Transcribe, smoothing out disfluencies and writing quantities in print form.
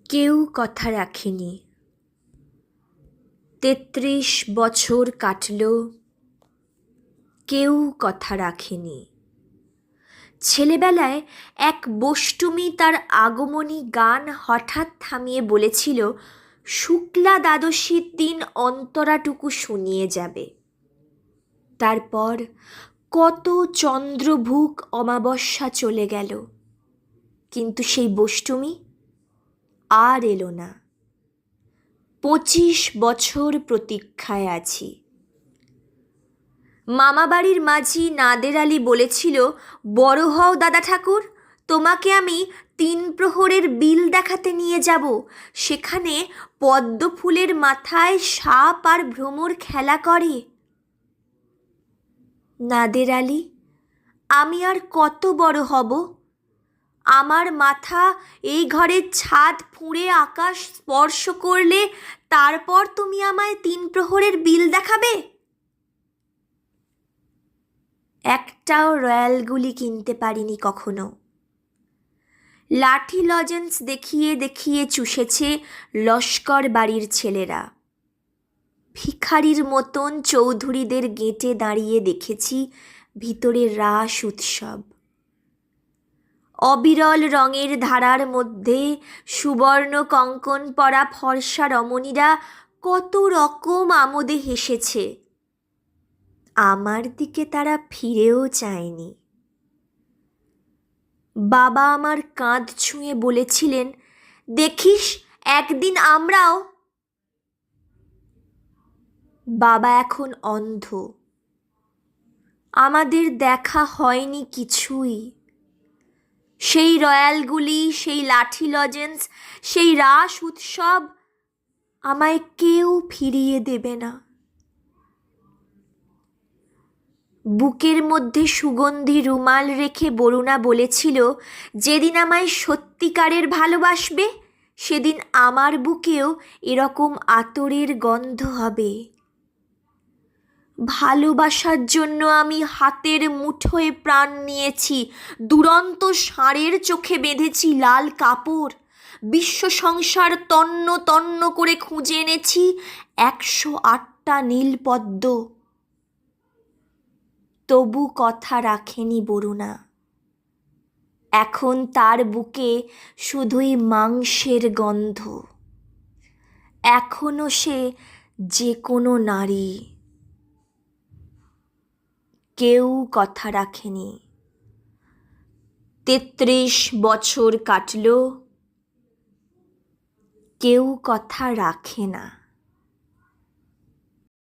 কেউ কথা রাখেনি। ৩৩ বছর কাটল, কেউ কথা রাখেনি। ছেলেবেলায় এক বষ্টুমি তার আগমনী গান হঠাৎ থামিয়ে বলেছিল, শুক্লা দ্বাদশীর দিন অন্তরাটুকু শুনিয়ে যাবে। তারপর কত চন্দ্রভুক অমাবস্যা চলে গেল, কিন্তু সেই বষ্টুমি আর এলো না। ২৫ বছর প্রতীক্ষায় আছি। মামাবাড়ির মাঝি নাদের আলী বলেছিল, বড় হও দাদা ঠাকুর, তোমাকে আমি ৩ প্রহরের বিল দেখাতে নিয়ে যাব। সেখানে পদ্ম ফুলের মাথায় সাপ আর ভ্রমর খেলা করে। নাদের আলী, আমি আর কত বড় হব? আমার মাথা এই ঘরের ছাদ ফুঁড়ে আকাশ স্পর্শ করলে তারপর তুমি আমায় ৩ প্রহরের বিল দেখাবে? একটাও রয়্যাল গুলি কিনতে পারিনি কখনো। লাঠি লজেন্স দেখিয়ে দেখিয়ে চুষেছে লস্কর বাড়ির ছেলেরা। ভিখারির মতন চৌধুরীদের গেটে দাঁড়িয়ে দেখেছি ভিতরে রাস উৎসব। অবিরল রঙের ধারার মধ্যে সুবর্ণ কঙ্কন পরা ফর্সা রমণীরা কত রকম আমোদে হেসেছে। আমার দিকে তারা ফিরেও চায়নি। বাবা আমার কাঁধ ছুঁয়ে বলেছিলেন, দেখিস একদিন আমরাও। বাবা এখন অন্ধ। আমাদের দেখা হয়নি কিছুই। সেই রয়্যালগুলি, সেই লাঠি লজেন্স, সেই রাস উৎসব আমায় কেউ ফিরিয়ে দেবে না। বুকের মধ্যে সুগন্ধি রুমাল রেখে বরুণা বলেছিল, যেদিন আমায় সত্যিকারের ভালোবাসবে সেদিন আমার বুকেও এরকম আতরের গন্ধ হবে। ভালোবাসার জন্য আমি হাতের মুঠোয় প্রাণ নিয়েছি, দুরন্ত ষাঁড়ের চোখে বেঁধেছি লাল কাপড়, বিশ্ব সংসার তন্ন তন্ন করে খুঁজে এনেছি ১০৮টা নীলপদ্ম। তবু কথা রাখেনি বরুণা। এখন তার বুকে শুধুই মাংসের গন্ধ। এখনো সে যে কোনো নারী। কেউ কথা রাখেনি। ৩৩ বছর কাটল, কেউ কথা রাখে না।